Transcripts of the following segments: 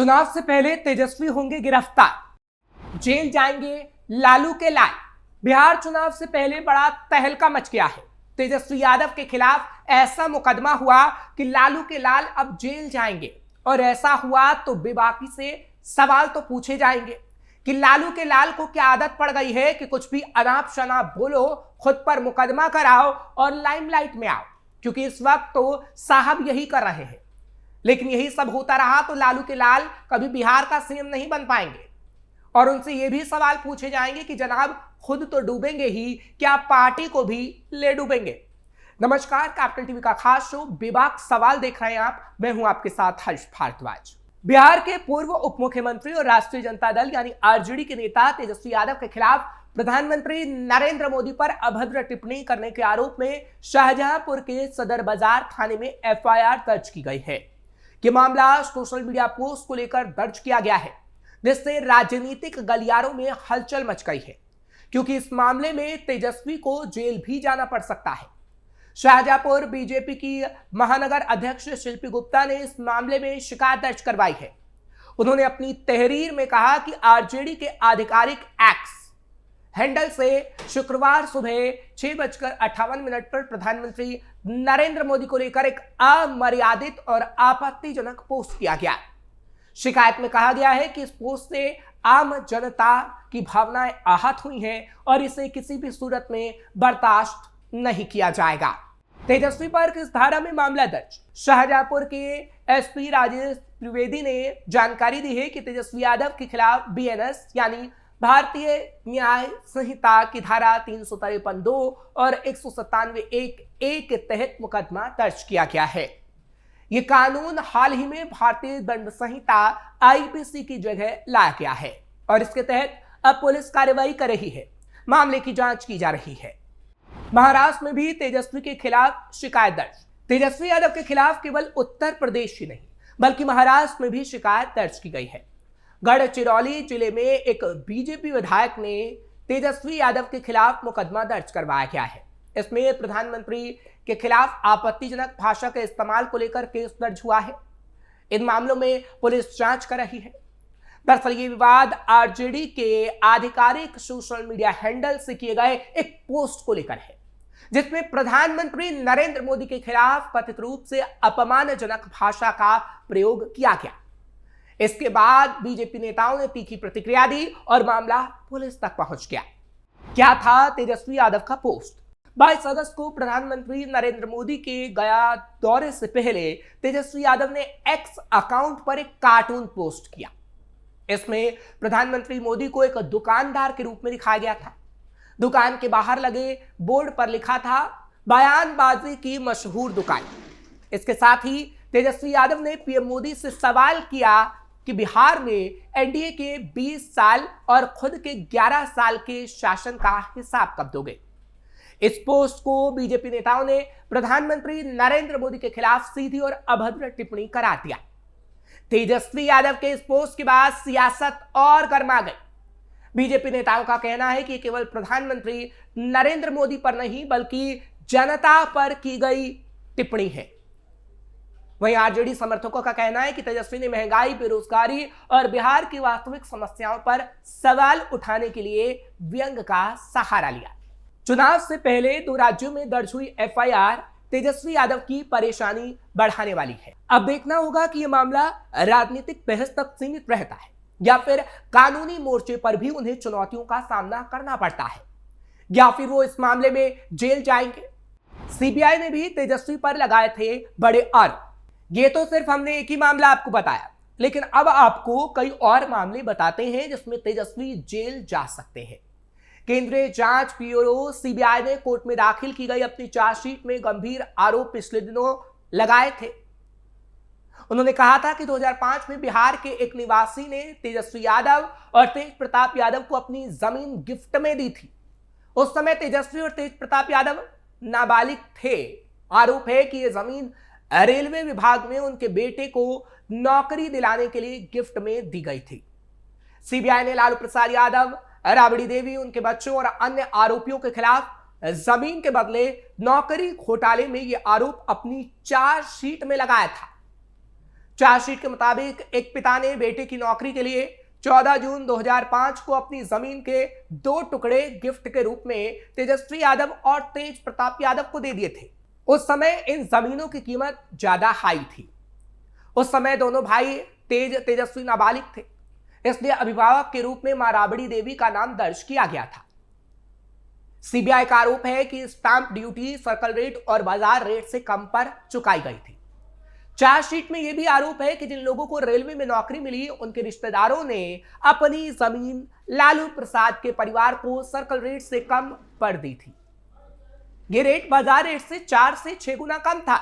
चुनाव से पहले तेजस्वी होंगे गिरफ्तार, जेल जाएंगे लालू के लाल। बिहार चुनाव से पहले बड़ा तहलका मच गया है। तेजस्वी यादव के खिलाफ ऐसा मुकदमा हुआ कि लालू के लाल अब जेल जाएंगे, और ऐसा हुआ तो बेबाकी से सवाल तो पूछे जाएंगे कि लालू के लाल को क्या आदत पड़ गई है कि कुछ भी अनाप शनाप बोलो, खुद पर मुकदमा कराओ और लाइमलाइट में आओ, क्योंकि इस वक्त तो साहब यही कर रहे हैं। लेकिन यही सब होता रहा तो लालू के लाल कभी बिहार का सीएम नहीं बन पाएंगे, और उनसे ये भी सवाल पूछे जाएंगे कि जनाब खुद तो डूबेंगे ही, क्या पार्टी को भी ले डूबेंगे। नमस्कार, कैपिटल टीवी का खास शो बेबाक सवाल देख रहे हैं आप। मैं हूं आपके साथ हर्ष भारद्वाज। बिहार के पूर्व उप मुख्यमंत्री और राष्ट्रीय जनता दल यानी आरजेडी के नेता तेजस्वी यादव के खिलाफ प्रधानमंत्री नरेंद्र मोदी पर अभद्र टिप्पणी करने के आरोप में शाहजहांपुर के सदर बाजार थाने में एफआईआर दर्ज की गई है। यह मामला सोशल मीडिया पोस्ट को लेकर दर्ज किया गया है, जिससे राजनीतिक गलियारों में हलचल मच गई है, क्योंकि इस मामले में तेजस्वी को जेल भी जाना पड़ सकता है। शाहजहांपुर बीजेपी की महानगर अध्यक्ष शिल्पी गुप्ता ने इस मामले में शिकायत दर्ज करवाई है। उन्होंने अपनी तहरीर में कहा कि आरजेडी के आधिकारिक एक्स हैंडल से शुक्रवार सुबह 6:58 पर प्रधानमंत्री नरेंद्र मोदी को लेकर एक अमर्यादित और आपत्तिजनक पोस्ट किया गया। शिकायत में कहा गया है कि इस पोस्ट से आम जनता की भावनाएं आहत हुई हैं और इसे किसी भी सूरत में बर्दाश्त नहीं किया जाएगा। तेजस्वी पर किस धारा में मामला दर्ज? शाहजहांपुर के एसपी राजेश त्रिवेदी ने जानकारी दी है कि तेजस्वी यादव के खिलाफ बीएनएस यानी भारतीय न्याय संहिता की धारा 353(2) और 197(1)(a) के तहत मुकदमा दर्ज किया गया है। ये कानून हाल ही में भारतीय दंड संहिता आईपीसी की जगह लाया गया है और इसके तहत अब पुलिस कार्रवाई कर रही है। मामले की जांच की जा रही है। महाराष्ट्र में भी तेजस्वी के खिलाफ शिकायत दर्ज। तेजस्वी यादव के खिलाफ केवल उत्तर प्रदेश ही नहीं बल्कि महाराष्ट्र में भी शिकायत दर्ज की गई है। गढ़चिरौली जिले में एक बीजेपी विधायक ने तेजस्वी यादव के खिलाफ मुकदमा दर्ज करवाया गया है। इसमें प्रधानमंत्री के खिलाफ आपत्तिजनक भाषा के इस्तेमाल को लेकर केस दर्ज हुआ है। इन मामलों में पुलिस जांच कर रही है। दरअसल ये विवाद आरजेडी के आधिकारिक सोशल मीडिया हैंडल से किए गए एक पोस्ट को लेकर है, जिसमें प्रधानमंत्री नरेंद्र मोदी के खिलाफ कथित रूप से अपमानजनक भाषा का प्रयोग किया गया। इसके बाद बीजेपी नेताओं ने तीखी प्रतिक्रिया दी और मामला पुलिस तक पहुंच गया। क्या था तेजस्वी यादव का पोस्ट? 22 अगस्त को प्रधानमंत्री नरेंद्र मोदी के गया दौरे से पहले तेजस्वी यादव ने एक्स अकाउंट पर एक कार्टून पोस्ट किया। इसमें प्रधानमंत्री मोदी को एक दुकानदार के रूप में दिखाया गया था। दुकान के बाहर लगे बोर्ड पर लिखा था बयानबाजी की मशहूर दुकान। इसके साथ ही तेजस्वी यादव ने पीएम मोदी से सवाल किया कि बिहार में एनडीए के 20 साल और खुद के 11 साल के शासन का हिसाब कब दोगे। इस पोस्ट को बीजेपी नेताओं ने प्रधानमंत्री नरेंद्र मोदी के खिलाफ सीधी और अभद्र टिप्पणी करार दिया। तेजस्वी यादव के इस पोस्ट के बाद सियासत और गर्मा गई। बीजेपी नेताओं का कहना है कि केवल प्रधानमंत्री नरेंद्र मोदी पर नहीं बल्कि जनता पर की गई टिप्पणी है। वहीं आरजेडी समर्थकों का कहना है कि तेजस्वी ने महंगाई, बेरोजगारी और बिहार की वास्तविक समस्याओं पर सवाल उठाने के लिए व्यंग का सहारा लिया। चुनाव से पहले 2 राज्यों में दर्ज हुई एफआईआर तेजस्वी यादव की परेशानी बढ़ाने वाली है। अब देखना होगा कि यह मामला राजनीतिक बहस तक सीमित रहता है या फिर कानूनी मोर्चे पर भी उन्हें चुनौतियों का सामना करना पड़ता है, या फिर वो इस मामले में जेल जाएंगे। सीबीआई ने भी तेजस्वी पर लगाए थे बड़े आरोप। ये तो सिर्फ हमने एक ही मामला आपको बताया, लेकिन अब आपको कई और मामले बताते हैं जिसमें तेजस्वी जेल जा सकते हैं। केंद्रीय जांच ब्यूरो सीबीआई ने कोर्ट में दाखिल की गई अपनी चार्जशीट में गंभीर आरोप पिछले दिनों लगाए थे। उन्होंने कहा था कि 2005 में बिहार के एक निवासी ने तेजस्वी यादव और तेज प्रताप यादव को अपनी जमीन गिफ्ट में दी थी। उस समय तेजस्वी और तेज प्रताप यादव नाबालिग थे। आरोप है कि यह जमीन रेलवे विभाग में उनके बेटे को नौकरी दिलाने के लिए गिफ्ट में दी गई थी। सीबीआई ने लालू प्रसाद यादव, राबड़ी देवी, उनके बच्चों और अन्य आरोपियों के खिलाफ जमीन के बदले नौकरी घोटाले में यह आरोप अपनी चार्जशीट में लगाया था। चार्जशीट के मुताबिक एक पिता ने बेटे की नौकरी के लिए 14 जून 2005 को अपनी जमीन के 2 टुकड़े गिफ्ट के रूप में तेजस्वी यादव और तेज प्रताप यादव को दे दिए थे। उस समय इन जमीनों की कीमत ज्यादा हाई थी। उस समय दोनों भाई तेजस्वी नाबालिग थे, इसलिए अभिभावक के रूप में मां राबड़ी देवी का नाम दर्ज किया गया था। सीबीआई का आरोप है कि स्टांप ड्यूटी सर्कल रेट और बाजार रेट से कम पर चुकाई गई थी। चार्जशीट में यह भी आरोप है कि जिन लोगों को रेलवे में नौकरी मिली, उनके रिश्तेदारों ने अपनी जमीन लालू प्रसाद के परिवार को सर्कल रेट से कम पर दी थी। यह रेट बाजार रेट से 4 से 6 गुना कम था।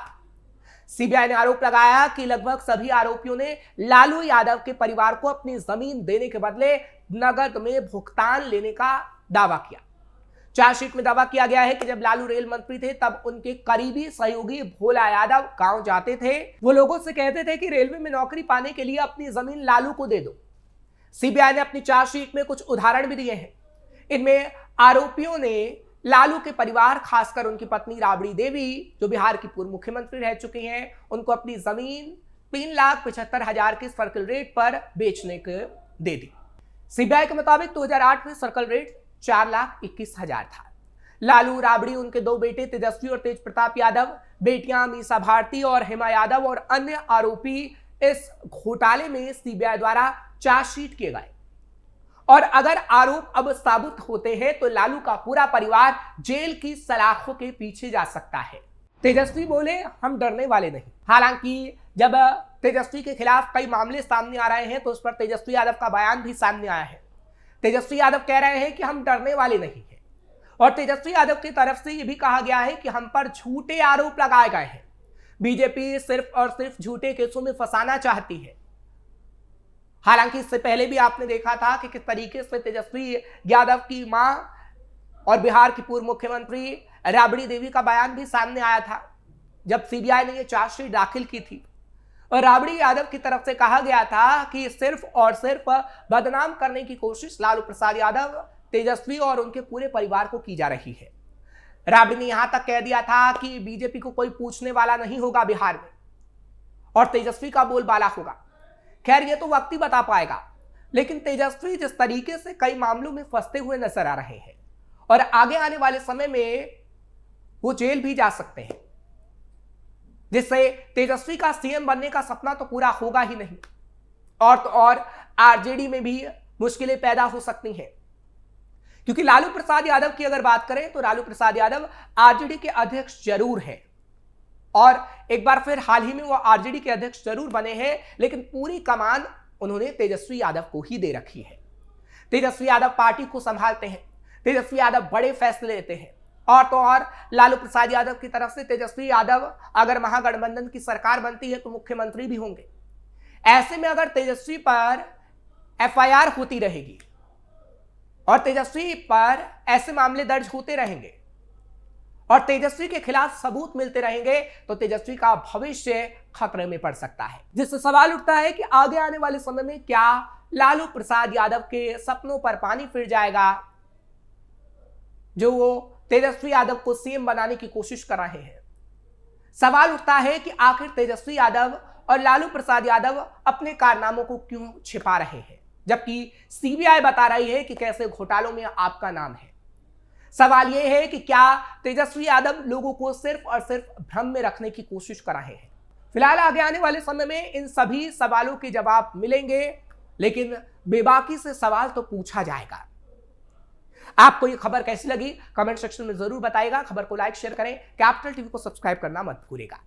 सीबीआई ने आरोप लगाया कि लगभग सभी आरोपियों ने लालू यादव के परिवार को अपनी जमीन देने के बदले नगद में भुगतान लेने का दावा किया। चार्जशीट में दावा किया गया है कि जब लालू रेल मंत्री थे, तब उनके करीबी सहयोगी भोला यादव गांव जाते थे। वो लोगों से कहते थे कि रेलवे में नौकरी पाने के लिए अपनी जमीन लालू को दे दो। सीबीआई ने अपनी चार्जशीट में कुछ उदाहरण भी दिए हैं। इनमें आरोपियों ने लालू के परिवार, खासकर उनकी पत्नी राबड़ी देवी, जो बिहार की पूर्व मुख्यमंत्री रह चुकी हैं, उनको अपनी जमीन 3,75,000 के सर्कल रेट पर बेचने को दे दी। सीबीआई के मुताबिक 2008 में सर्कल रेट 4,21,000 था। लालू, राबड़ी, उनके 2 बेटे तेजस्वी और तेज प्रताप यादव, बेटियां मीसा भारती और हेमा यादव और अन्य आरोपी इस घोटाले में सीबीआई द्वारा चार्जशीट किए गए। और अगर आरोप अब साबित होते हैं तो लालू का पूरा परिवार जेल की सलाखों के पीछे जा सकता है। तेजस्वी बोले, हम डरने वाले नहीं। हालांकि जब तेजस्वी के खिलाफ कई मामले सामने आ रहे हैं तो उस पर तेजस्वी यादव का बयान भी सामने आया है। तेजस्वी यादव कह रहे हैं कि हम डरने वाले नहीं हैं, और तेजस्वी यादव की तरफ से यह भी कहा गया है कि हम पर झूठे आरोप लगाए गए हैं। बीजेपी सिर्फ और सिर्फ झूठे केसों में फंसाना चाहती है। हालांकि इससे पहले भी आपने देखा था कि किस तरीके से तेजस्वी यादव की मां और बिहार की पूर्व मुख्यमंत्री राबड़ी देवी का बयान भी सामने आया था, जब सीबीआई ने यह चार्जशीट दाखिल की थी। और राबड़ी यादव की तरफ से कहा गया था कि सिर्फ और सिर्फ बदनाम करने की कोशिश लालू प्रसाद यादव, तेजस्वी और उनके पूरे परिवार को की जा रही है। राबड़ी ने यहां तक कह दिया था कि बीजेपी को कोई पूछने वाला नहीं होगा बिहार में, और तेजस्वी का बोलबाला होगा। खैर, ये तो वक्त ही बता पाएगा, लेकिन तेजस्वी जिस तरीके से कई मामलों में फंसते हुए नजर आ रहे हैं और आगे आने वाले समय में वो जेल भी जा सकते हैं, जिससे तेजस्वी का सीएम बनने का सपना तो पूरा होगा ही नहीं, और तो और आरजेडी में भी मुश्किलें पैदा हो सकती हैं। क्योंकि लालू प्रसाद यादव की अगर बात करें तो लालू प्रसाद यादव आरजेडी के अध्यक्ष जरूर हैं, और एक बार फिर हाल ही में वो आरजेडी के अध्यक्ष जरूर बने हैं, लेकिन पूरी कमान उन्होंने तेजस्वी यादव को ही दे रखी है। तेजस्वी यादव पार्टी को संभालते हैं, तेजस्वी यादव बड़े फैसले लेते हैं, और तो और लालू प्रसाद यादव की तरफ से तेजस्वी यादव अगर महागठबंधन की सरकार बनती है तो मुख्यमंत्री भी होंगे। ऐसे में अगर तेजस्वी पर एफआईआर होती रहेगी और तेजस्वी पर ऐसे मामले दर्ज होते रहेंगे और तेजस्वी के खिलाफ सबूत मिलते रहेंगे तो तेजस्वी का भविष्य खतरे में पड़ सकता है, जिससे सवाल उठता है कि आगे आने वाले समय में क्या लालू प्रसाद यादव के सपनों पर पानी फिर जाएगा, जो वो तेजस्वी यादव को सीएम बनाने की कोशिश कर रहे हैं। सवाल उठता है कि आखिर तेजस्वी यादव और लालू प्रसाद यादव अपने कारनामों को क्यों छिपा रहे हैं, जबकि सीबीआई बता रही है कि कैसे घोटालों में आपका नाम है। सवाल यह है कि क्या तेजस्वी यादव लोगों को सिर्फ और सिर्फ भ्रम में रखने की कोशिश कर रहे हैं। फिलहाल आगे आने वाले समय में इन सभी सवालों के जवाब मिलेंगे, लेकिन बेबाकी से सवाल तो पूछा जाएगा। आपको ये खबर कैसी लगी कमेंट सेक्शन में जरूर बताइएगा। खबर को लाइक शेयर करें, कैपिटल टीवी को सब्सक्राइब करना मत भूलिएगा।